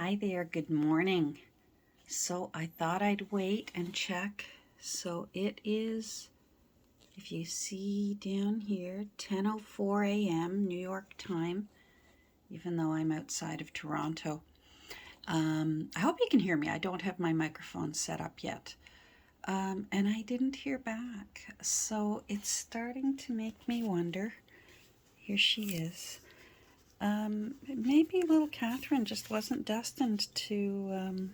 Hi there, good morning. So I thought I'd wait and check. So it is, if you see down here, 10:04 a.m. New York time, even though I'm outside of Toronto. I hope you can hear me. I don't have my microphone set up yet. And I didn't hear back. So it's starting to make me wonder. Here she is. Maybe little Catherine just wasn't destined to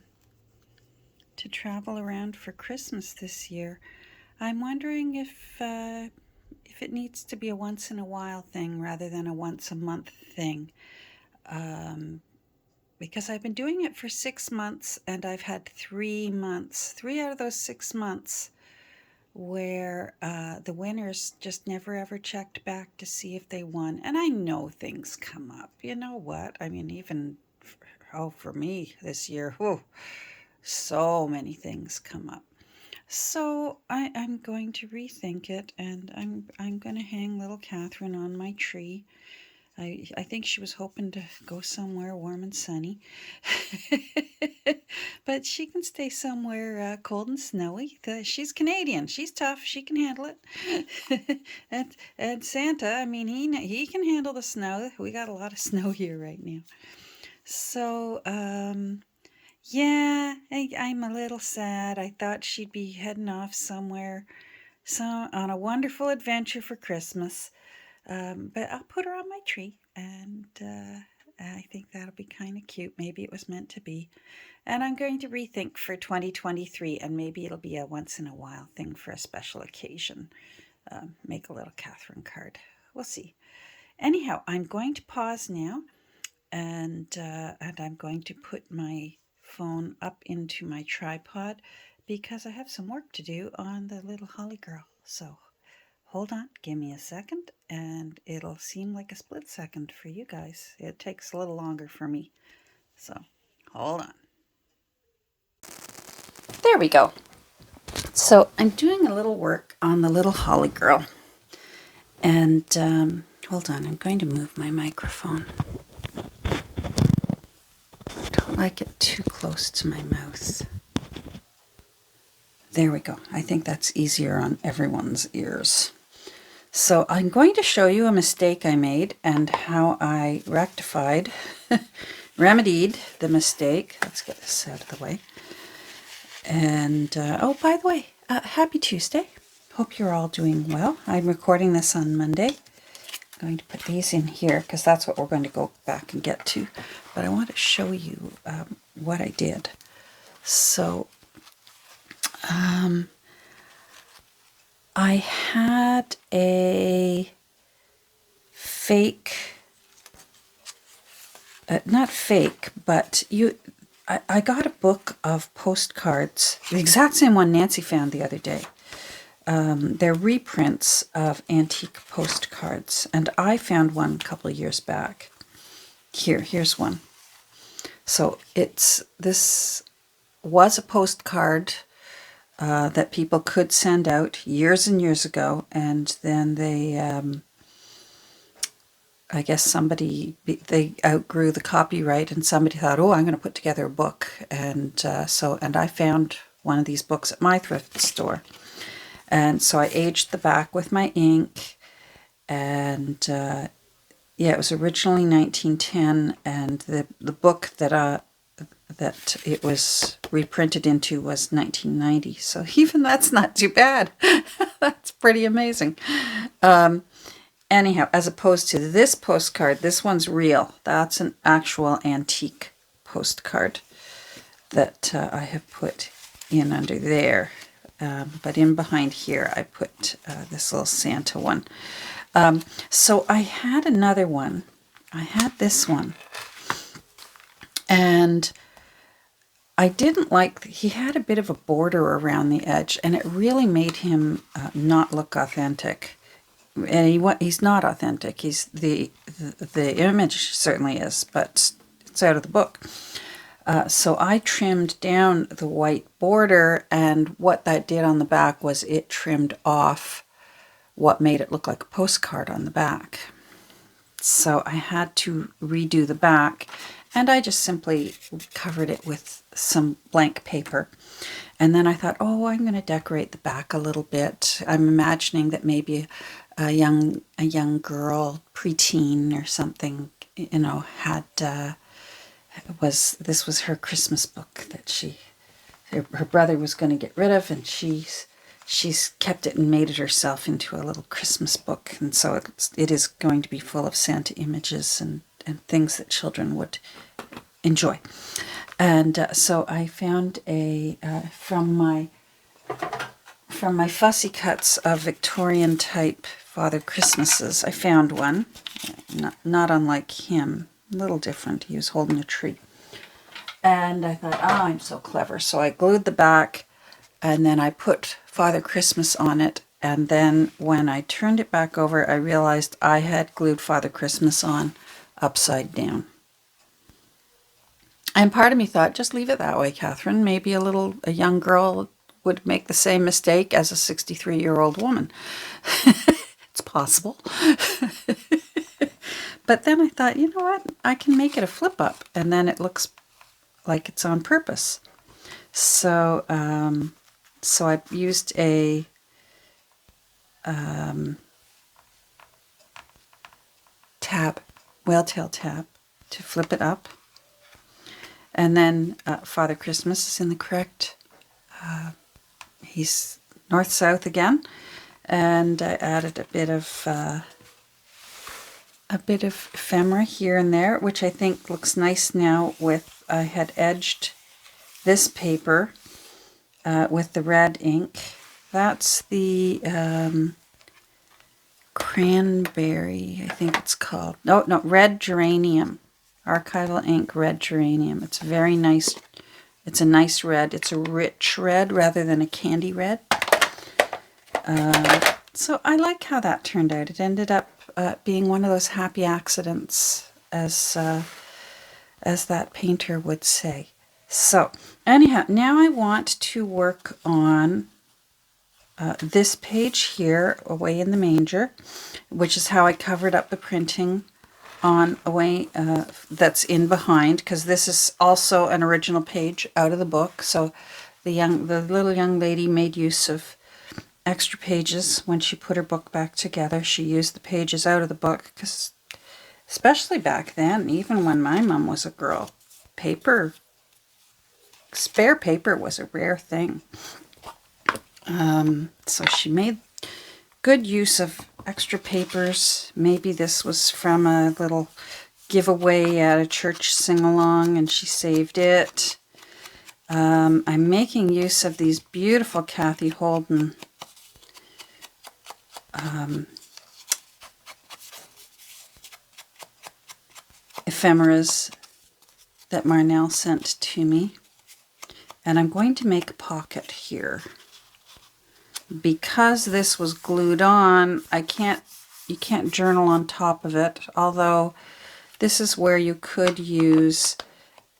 travel around for Christmas this year. I'm wondering if it needs to be a once in a while thing rather than a once a month thing. Um, because I've been doing it for 6 months and I've had 3 months, 3 out of those 6 months, where the winners just never ever checked back to see if they won. And I know things come up. You know what? I mean, even for me this year, whew, so many things come up. So I'm going to rethink it, and I'm going to hang little Catherine on my tree. I think she was hoping to go somewhere warm and sunny, but she can stay somewhere cold and snowy. She's Canadian. She's tough. She can handle it. and Santa, I mean, he can handle the snow. We got a lot of snow here right now. So yeah, I'm a little sad. I thought she'd be heading off somewhere, on a wonderful adventure for Christmas. But I'll put her on my tree, and I think that'll be kind of cute. Maybe it was meant to be. And I'm going to rethink for 2023, and maybe it'll be a once in a while thing for a special occasion. Make a little Catherine card. We'll see. Anyhow, I'm going to pause now, and I'm going to put my phone up into my tripod because I have some work to do on the little holly girl. So hold on, give me a second, and it'll seem like a split second for you guys. It takes a little longer for me. So hold on. There we go. So I'm doing a little work on the little holly girl. And hold on, I'm going to move my microphone. I don't like it too close to my mouth. There we go. I think that's easier on everyone's ears. So I'm going to show you a mistake I made and how I remedied the mistake. Let's get this out of the way. And, oh, by the way, happy Tuesday. Hope you're all doing well. I'm recording this on Monday. I'm going to put these in here because that's what we're going to go back and get to. But I want to show you what I did. So I had a fake, not fake, but I got a book of postcards, the exact same one Nancy found the other day. They're reprints of antique postcards, and I found one a couple of years back. Here's one. So this was a postcard that people could send out years and years ago, and then they, I guess they outgrew the copyright, and somebody thought, oh, I'm going to put together a book, and I found one of these books at my thrift store, and so I aged the back with my ink, and yeah, it was originally 1910, and the book that it was reprinted into was 1990. So even that's not too bad. That's pretty amazing. Anyhow, as opposed to this postcard, this one's real. That's an actual antique postcard that I have put in under there. But in behind here, I put this little Santa one. So I had another one. I had this one. And I didn't like, he had a bit of a border around the edge, and it really made him not look authentic. And he's not authentic. He's the image certainly is, but it's out of the book. So I trimmed down the white border, and what that did on the back was it trimmed off what made it look like a postcard on the back. So I had to redo the back, And I just simply covered it with some blank paper. And then I thought, oh, I'm going to decorate the back a little bit. I'm imagining that maybe a young girl, preteen or something, you know, had this was her Christmas book that her brother was going to get rid of, and she's kept it and made it herself into a little Christmas book. And so it is going to be full of Santa images and things that children would enjoy. And so I found a from my Fussy Cuts of Victorian type Father Christmases. I found one, not unlike him, a little different. He was holding a tree. And I thought, oh, I'm so clever. So I glued the back, and then I put Father Christmas on it. And then when I turned it back over, I realized I had glued Father Christmas on upside down. And part of me thought, just leave it that way, Catherine. Maybe a young girl would make the same mistake as a 63-year-old woman. It's possible. But then I thought, you know what? I can make it a flip up, and then it looks like it's on purpose. So, so I used a tab, whale-tail tab, to flip it up. And then Father Christmas is in the correct, he's north-south again. And I added a bit of ephemera here and there, which I think looks nice now with, I had edged this paper with the red ink. That's the cranberry, I think it's called. No, red geranium. Archival ink, red geranium. It's very nice. It's a nice red. It's a rich red rather than a candy red. So I like how that turned out. It ended up being one of those happy accidents, as that painter would say. So anyhow, now I want to work on this page here, Away in the Manger, which is how I covered up the printing on Away, that's in behind, because this is also an original page out of the book. So the little young lady made use of extra pages when she put her book back together. She used the pages out of the book, because especially back then, even when my mom was a girl, spare paper was a rare thing. So she made good use of extra papers. Maybe this was from a little giveaway at a church sing-along and she saved it. I'm making use of these beautiful Kathy Holden ephemeras that Marnell sent to me. And I'm going to make a pocket here. Because this was glued on, you can't journal on top of it, although this is where you could use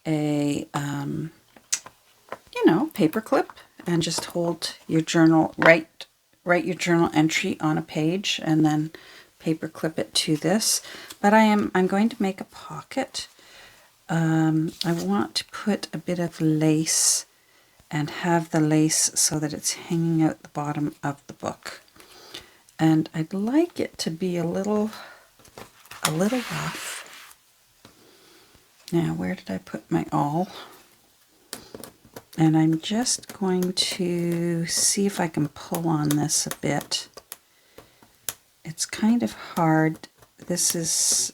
a paper clip and just hold your journal, write your journal entry on a page and then paper clip it to this. But I'm going to make a pocket. I want to put a bit of lace and have the lace so that it's hanging out the bottom of the book. And I'd like it to be a little rough. Now, where did I put my awl? And I'm just going to see if I can pull on this a bit. It's kind of hard. This is,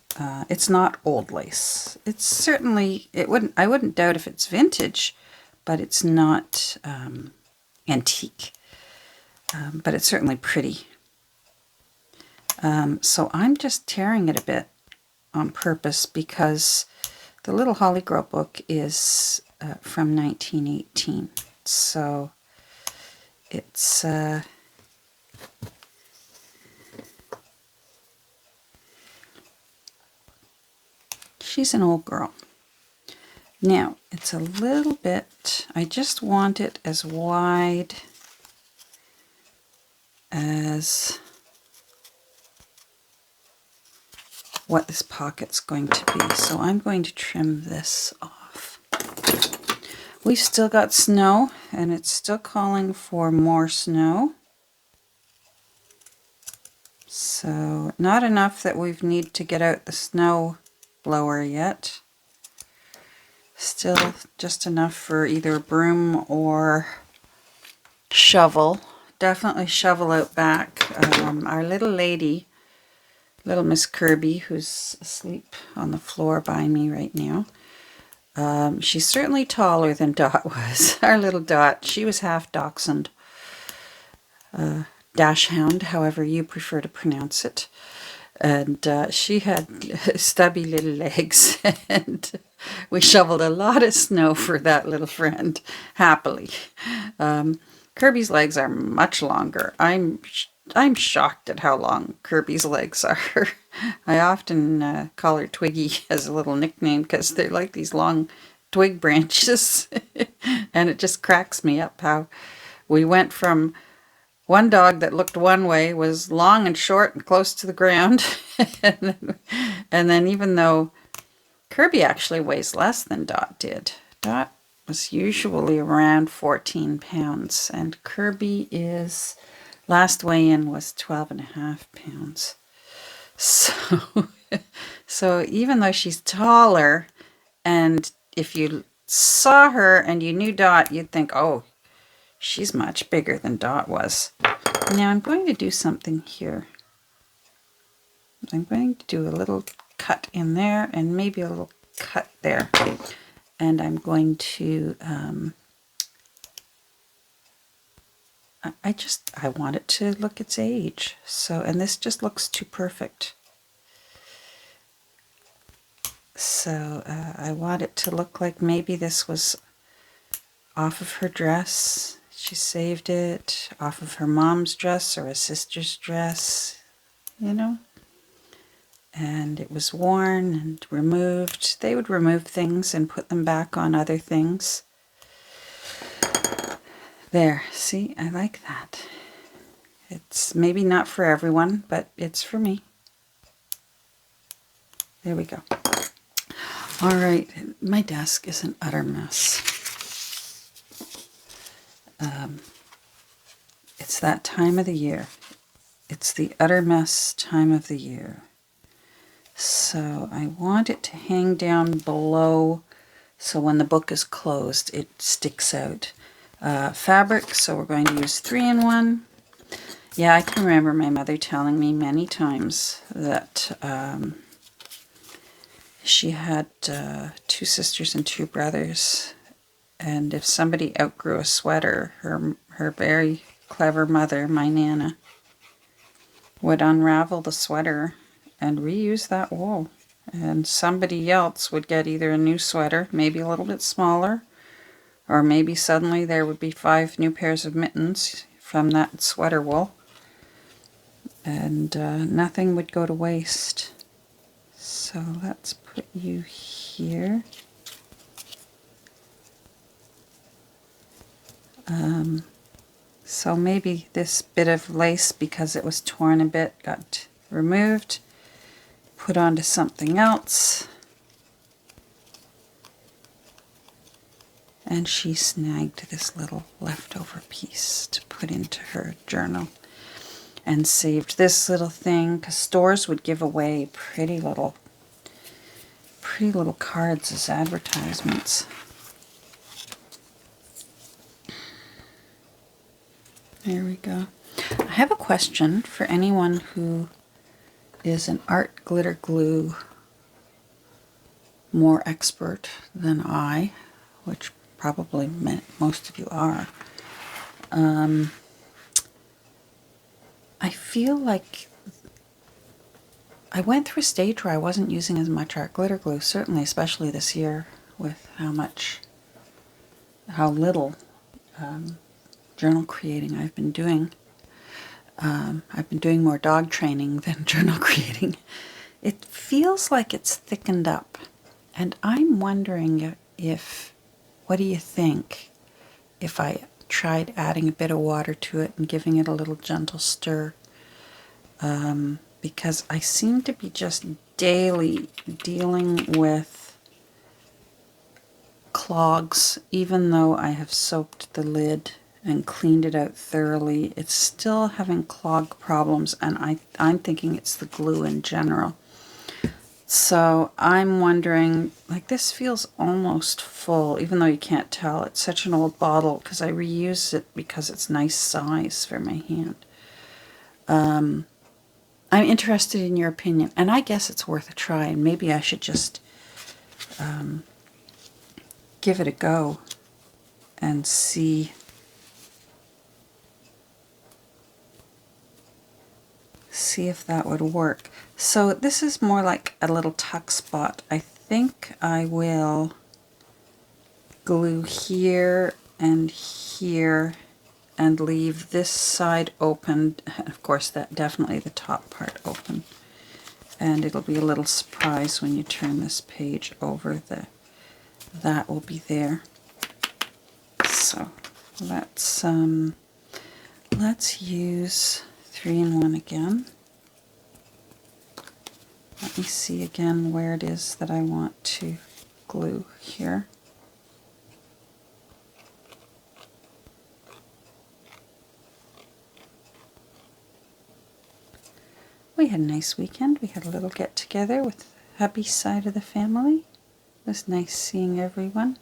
it's not old lace. It's certainly, I wouldn't doubt if it's vintage, but it's not antique. But it's certainly pretty. So I'm just tearing it a bit on purpose because the Little Holly Girl book is from 1918. So it's she's an old girl. Now, it's a little bit, I just want it as wide as what this pocket's going to be. So I'm going to trim this off. We've still got snow, and it's still calling for more snow. So not enough that we need to get out the snow blower yet. Still just enough for either broom or shovel. Definitely shovel out back. Our little lady, little Miss Kirby, who's asleep on the floor by me right now. She's certainly taller than Dot was. Our little Dot, she was half dachshund. Dachshund, however you prefer to pronounce it. And she had stubby little legs, and we shoveled a lot of snow for that little friend, happily. Kirby's legs are much longer. I'm shocked at how long Kirby's legs are. I often call her Twiggy as a little nickname because they're like these long twig branches, and it just cracks me up how we went from one dog that looked one way, was long and short and close to the ground. and then even though Kirby actually weighs less than Dot did. Dot was usually around 14 pounds. And Kirby is, last weigh-in was 12.5 pounds. So even though she's taller, and if you saw her and you knew Dot, you'd think, oh, she's much bigger than Dot was. Now I'm going to do something here. I'm going to do a little cut in there and maybe a little cut there. And I'm going to, I want it to look its age. So, and this just looks too perfect. So I want it to look like maybe this was off of her dress. She saved it off of her mom's dress or a sister's dress, you know. And it was worn and removed. They would remove things and put them back on other things. There, see, I like that. It's maybe not for everyone, but it's for me. There we go. All right, my desk is an utter mess. It's that time of the year. It's the utter mess time of the year. So I want it to hang down below so when the book is closed it sticks out. Fabric, so we're going to use 3-in-1. Yeah, I can remember my mother telling me many times that she had 2 sisters and 2 brothers, and if somebody outgrew a sweater, her very clever mother, my Nana, would unravel the sweater and reuse that wool. And somebody else would get either a new sweater, maybe a little bit smaller, or maybe suddenly there would be 5 new pairs of mittens from that sweater wool. And nothing would go to waste. So let's put you here. So maybe this bit of lace, because it was torn a bit, got removed, put onto something else. And she snagged this little leftover piece to put into her journal. And saved this little thing, because stores would give away pretty little cards as advertisements. There we go. I have a question for anyone who is an art glitter glue more expert than I, which probably most of you are. I feel like I went through a stage where I wasn't using as much art glitter glue, certainly, especially this year with how little journal creating I've been doing. I've been doing more dog training than journal creating. It feels like it's thickened up, and I'm wondering what do you think if I tried adding a bit of water to it and giving it a little gentle stir, because I seem to be just daily dealing with clogs. Even though I have soaped the lid and cleaned it out thoroughly, it's still having clog problems, and I'm thinking it's the glue in general. So I'm wondering, like, this feels almost full, even though you can't tell. It's such an old bottle because I reuse it because it's nice size for my hand. I'm interested in your opinion, and I guess it's worth a try, and maybe I should just give it a go and see if that would work. So this is more like a little tuck spot. I think I will glue here and here and leave this side open. Of course, that definitely the top part open. And it'll be a little surprise when you turn this page over. That will be there. So let's use 3-in-1 again. Let me see again where it is that I want to glue here. We had a nice weekend. We had a little get together with hubby's side of the family. It was nice seeing everyone.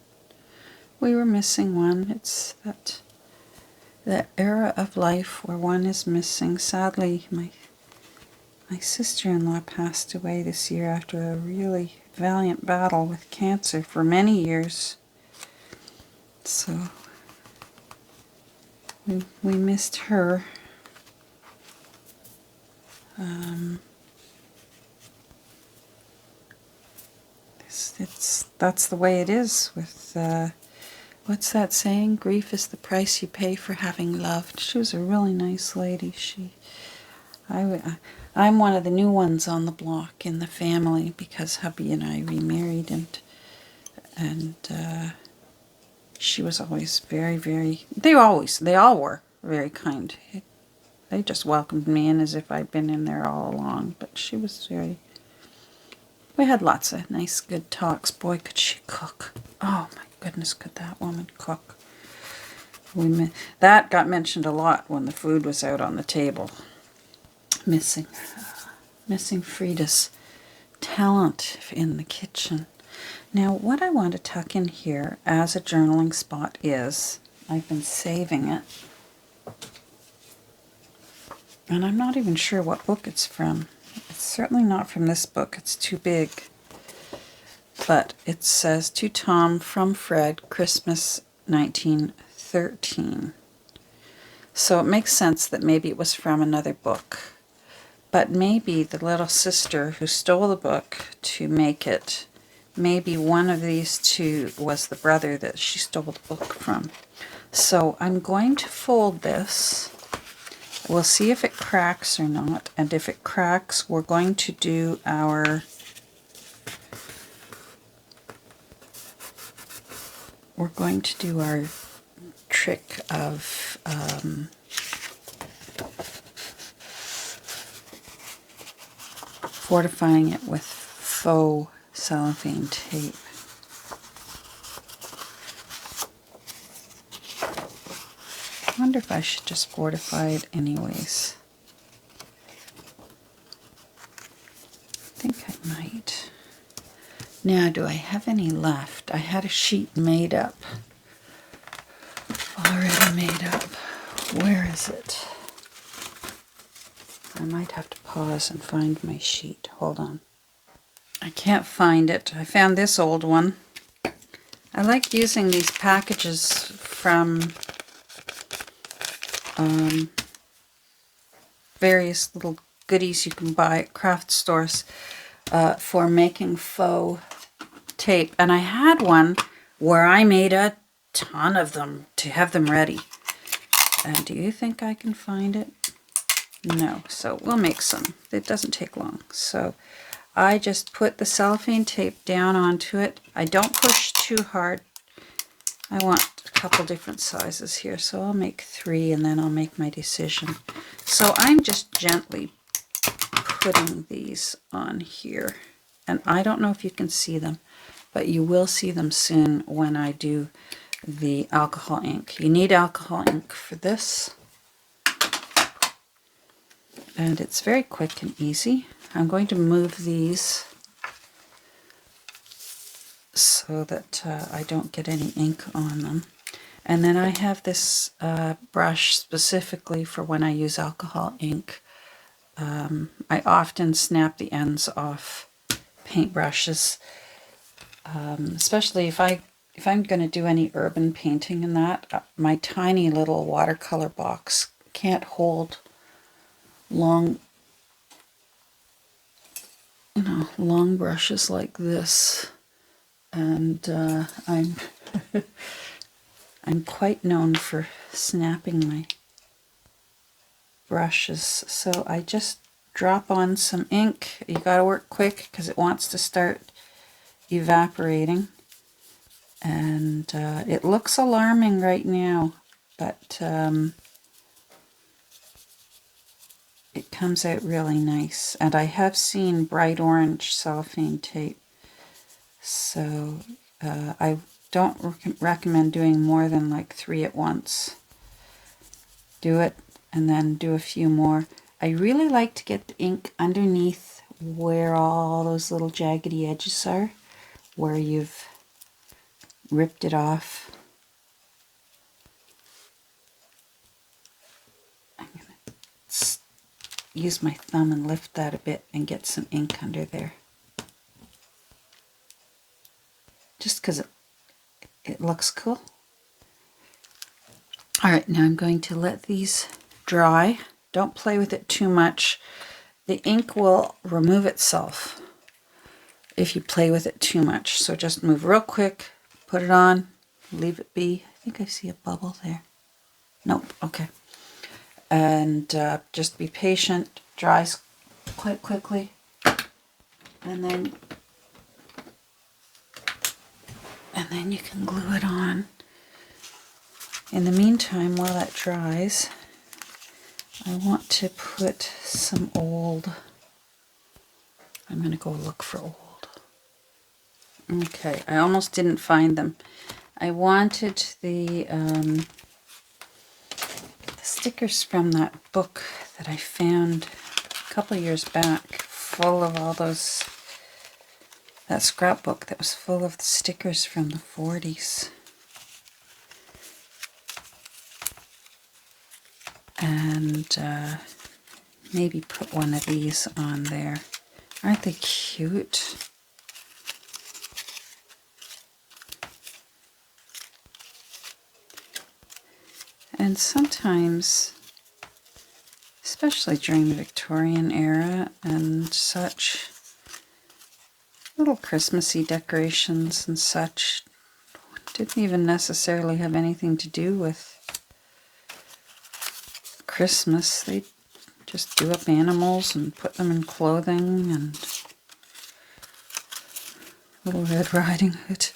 We were missing one. It's that era of life where one is missing. Sadly, my sister-in-law passed away this year after a really valiant battle with cancer for many years. So we missed her. That's the way it is with, what's that saying? Grief is the price you pay for having loved. She was a really nice lady. I'm one of the new ones on the block in the family because hubby and I remarried, and she was always very, very, they all were very kind. They just welcomed me in as if I'd been in there all along, but she was very, we had lots of nice, good talks. Boy, could she cook. Oh my goodness, could that woman cook. That got mentioned a lot when the food was out on the table. Missing Frida's talent in the kitchen. Now, what I want to tuck in here as a journaling spot is, I've been saving it, and I'm not even sure what book it's from. It's certainly not from this book. It's too big. But it says, "To Tom from Fred, Christmas 1913. So it makes sense that maybe it was from another book. But maybe the little sister who stole the book to make it, maybe one of these two was the brother that she stole the book from. So I'm going to fold this. We'll see if it cracks or not. And if it cracks, we're going to do our trick of fortifying it with faux cellophane tape. I wonder if I should just fortify it anyways. I think I might. Now, do I have any left? I had a sheet made up. Already made up. Where is it? I might have to pause and find my sheet. Hold on. I can't find it. I found this old one. I like using these packages from various little goodies you can buy at craft stores for making faux tape. And I had one where I made a ton of them to have them ready. And do you think I can find it? No. So we'll make some. It doesn't take long. So I just put the cellophane tape down onto it. I don't push too hard. I want a couple different sizes here, so I'll make 3 and then I'll make my decision. So I'm just gently putting these on here. And I don't know if you can see them, but you will see them soon when I do the alcohol ink. You need alcohol ink for this. And it's very quick and easy. I'm going to move these so that I don't get any ink on them. And then I have this brush specifically for when I use alcohol ink. I often snap the ends off paintbrushes, especially if I'm going to do any urban painting in that. My tiny little watercolor box can't hold long, long brushes like this, and I'm I'm quite known for snapping my brushes. So I just drop on some ink. You got to work quick because it wants to start evaporating. And it looks alarming right now, but it comes out really nice. And I have seen bright orange cellophane tape. So I don't recommend doing more than like 3 at once. Do it and then do a few more. I really like to get the ink underneath where all those little jaggedy edges are, where you've ripped it off. I'm going to use my thumb and lift that a bit and get some ink under there. Just because it looks cool. All right, now I'm going to let these dry. Don't play with it too much. The ink will remove itself if you play with it too much. So just move real quick, put it on, leave it be. I think I see a bubble there. Nope, okay. And just be patient, dries quite quickly. And then you can glue it on. In the meantime, while that dries, I want to put some old. I'm going to go look for old. Okay, I almost didn't find them. I wanted the stickers from that book that I found a couple years back, full of all those, that scrapbook that was full of the stickers from the 40s. And maybe put one of these on there. Aren't they cute? And sometimes, especially during the Victorian era and such, little Christmassy decorations and such didn't even necessarily have anything to do with Christmas. They just do up animals and put them in clothing, and Little Red Riding Hood.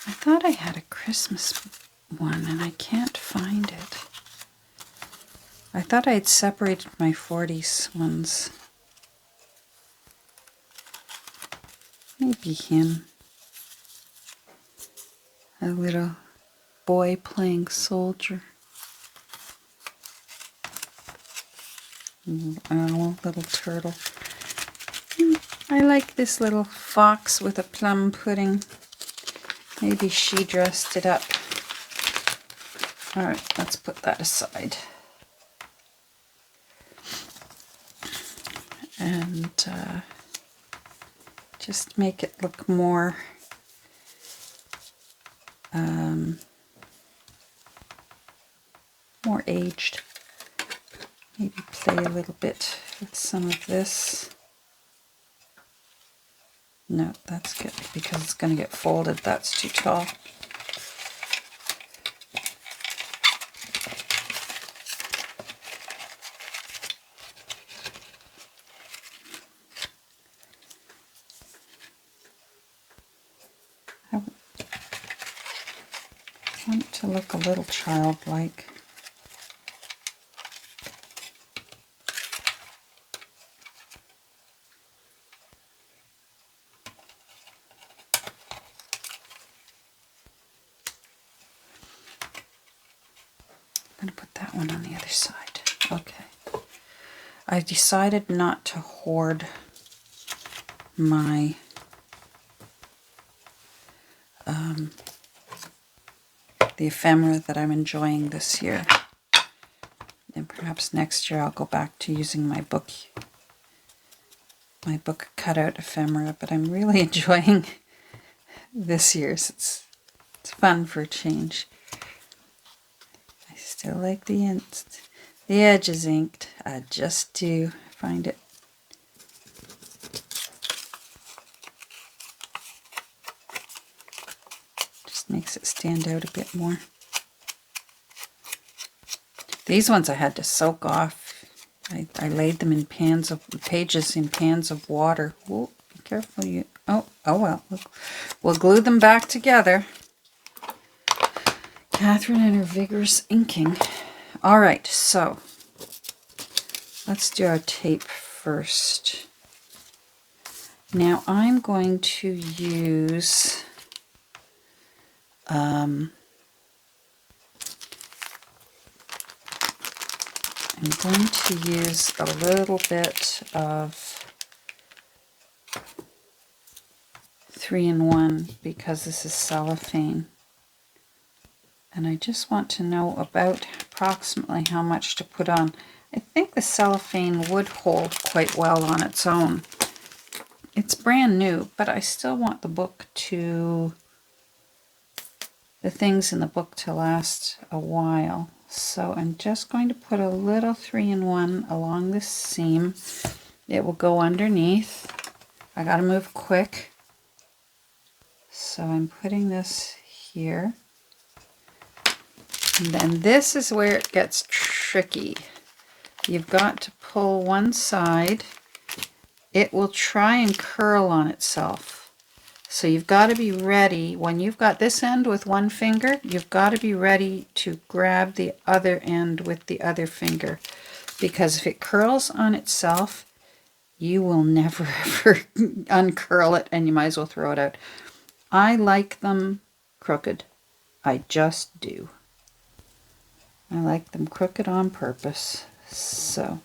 I thought I had a Christmas one and I can't find it. I thought I had separated my 40s ones. Maybe him. A little boy playing soldier. A little turtle. I like this little fox with a plum pudding. Maybe she dressed it up. All right, let's put that aside. And just make it look more more aged. Maybe play a little bit with some of this. No, that's good because it's going to get folded. That's too tall. I want it to look a little childlike. I'm going to put that one on the other side. Okay. I decided not to hoard my the ephemera that I'm enjoying this year. And perhaps next year I'll go back to using my book cutout ephemera, but I'm really enjoying this year's. It's fun for a change. I still like the edge is inked. I just do find it just makes it stand out a bit more. These ones I had to soak off. I laid them in pages in pans of water. Whoa, be careful you. Oh well. We'll glue them back together. Catherine and her vigorous inking. All right, so let's do our tape first. Now I'm going to use I'm going to use a little bit of 3-in-1 because this is cellophane. And I just want to know about approximately how much to put on. I think the cellophane would hold quite well on its own. It's brand new, but I still want the things in the book to last a while. So I'm just going to put a little 3-in-1 along this seam. It will go underneath. I gotta move quick. So I'm putting this here. And then this is where it gets tricky. You've got to pull one side. It will try and curl on itself. So you've got to be ready. When you've got this end with one finger, you've got to be ready to grab the other end with the other finger. Because if it curls on itself, you will never ever uncurl it and you might as well throw it out. I like them crooked. I just do. I like them crooked on purpose. So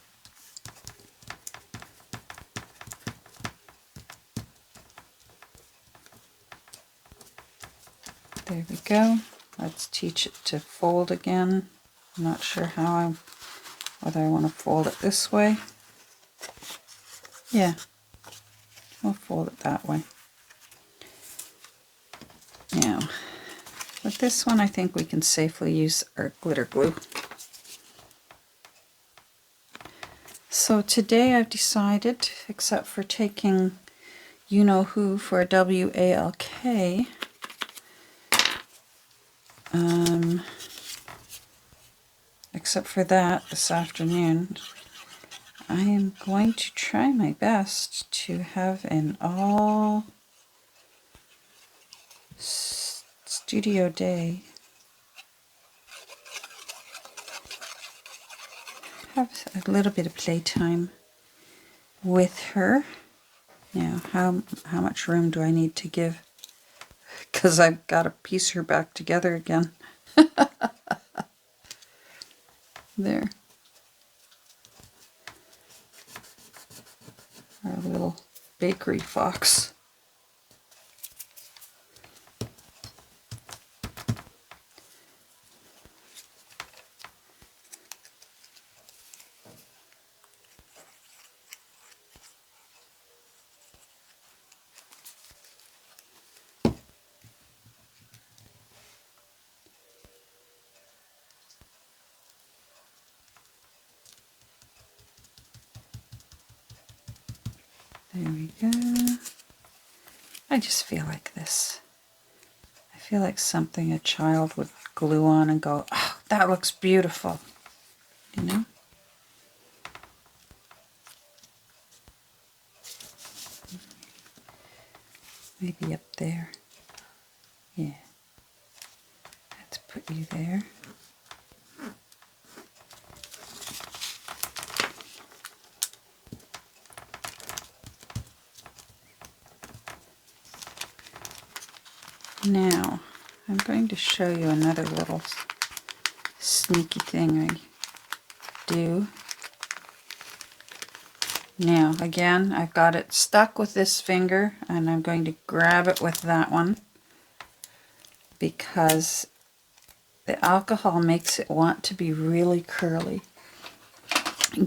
there we go. Let's teach it to fold again. I'm not sure whether I want to fold it this way. Yeah, we'll fold it that way. Now, with this one, I think we can safely use our glitter glue. So today I've decided, except for taking You Know Who for WALK, except for that this afternoon, I am going to try my best to have an all studio day. Have a little bit of playtime with her. Now, how much room do I need to give? Because I've got to piece her back together again. There. Our little bakery fox. There we go. I just feel like this. I feel like something a child would glue on and go, oh, that looks beautiful. You know? Maybe up there. Yeah. That's put you there. Now, I'm going to show you another little sneaky thing I do. Now, again, I've got it stuck with this finger, and I'm going to grab it with that one because the alcohol makes it want to be really curly.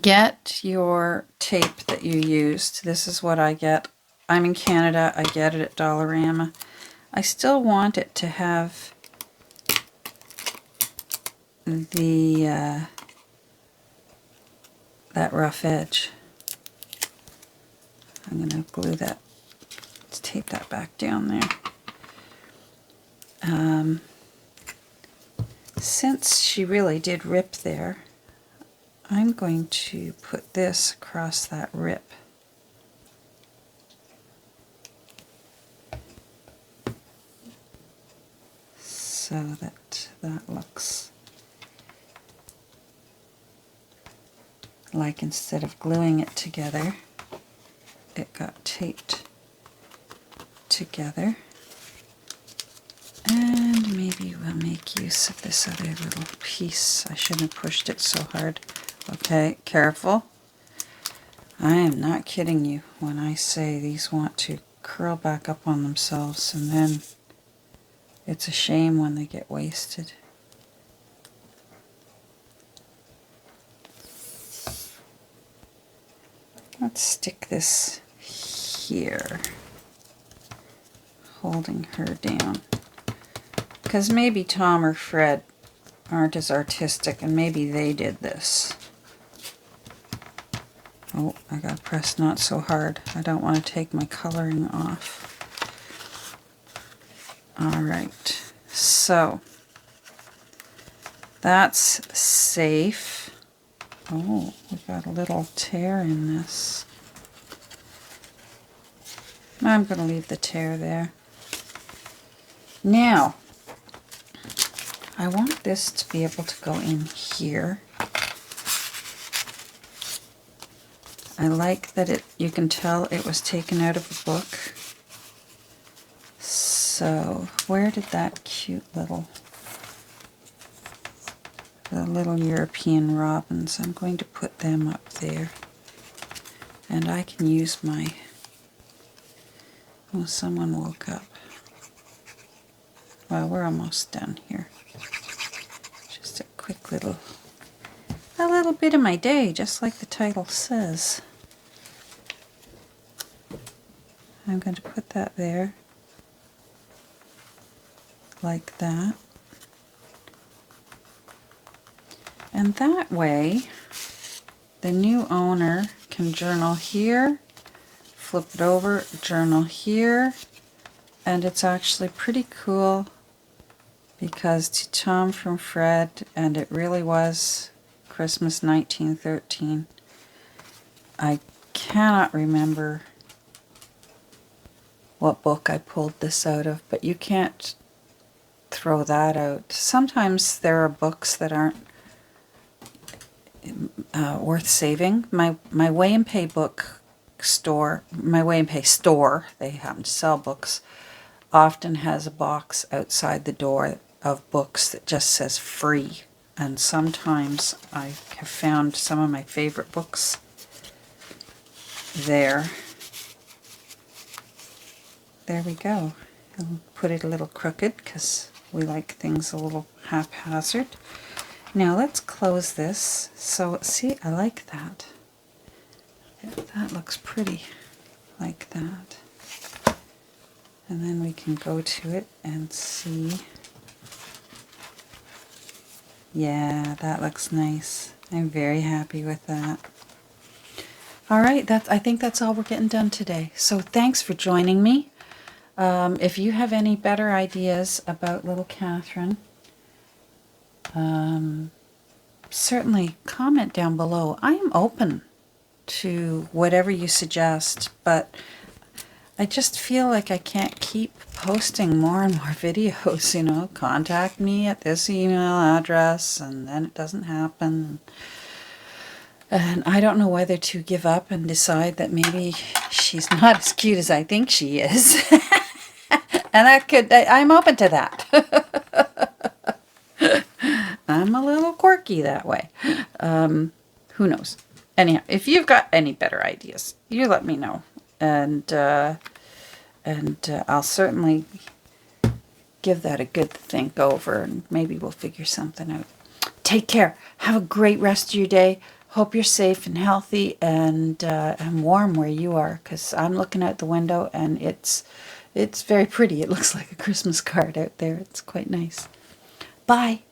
Get your tape that you used. This is what I get. I'm in Canada. I get it at Dollarama. I still want it to have the that rough edge. I'm going to glue that. Let's tape that back down there. Since she really did rip there, I'm going to put this across that rip. So that that looks like instead of gluing it together, it got taped together. And maybe we'll make use of this other little piece. I shouldn't have pushed it so hard. Okay, careful. I am not kidding you when I say these want to curl back up on themselves, and then it's a shame when they get wasted. Let's stick this here, holding her down. Because maybe Tom or Fred aren't as artistic, and maybe they did this. Oh, I gotta press not so hard. I don't want to take my coloring off. Alright, so that's safe. Oh, we've got a little tear in this. I'm going to leave the tear there. Now, I want this to be able to go in here. I like that you can tell it was taken out of a book. So, where did that cute little, the little European robins, I'm going to put them up there. And I can use my, oh, someone woke up. Well, we're almost done here. Just a quick little, a little bit of my day, just like the title says. I'm going to put that there, like that. And that way, the new owner can journal here, flip it over, journal here, and it's actually pretty cool because to Tom from Fred, and it really was Christmas 1913. I cannot remember what book I pulled this out of, but you can't throw that out. Sometimes there are books that aren't worth saving. My Way and Pay book store, my Way and Pay store, they happen to sell books, often has a box outside the door of books that just says free. And sometimes I have found some of my favorite books there. There we go. I'll put it a little crooked because we like things a little haphazard. Now let's close this. So see, I like that. That looks pretty, like that. And then we can go to it and see. Yeah, that looks nice. I'm very happy with that. All right, I think that's all we're getting done today. So thanks for joining me. If you have any better ideas about little Catherine, certainly comment down below. I am open to whatever you suggest, but I just feel like I can't keep posting more and more videos, you know, contact me at this email address, and then it doesn't happen. And I don't know whether to give up and decide that maybe she's not as cute as I think she is. And I'm open to that. I'm a little quirky that way. Who knows? Anyhow, if you've got any better ideas, you let me know. And I'll certainly give that a good think over, and maybe we'll figure something out. Take care. Have a great rest of your day. Hope you're safe and healthy and warm where you are, because I'm looking out the window and it's very pretty. It looks like a Christmas card out there. It's quite nice. Bye.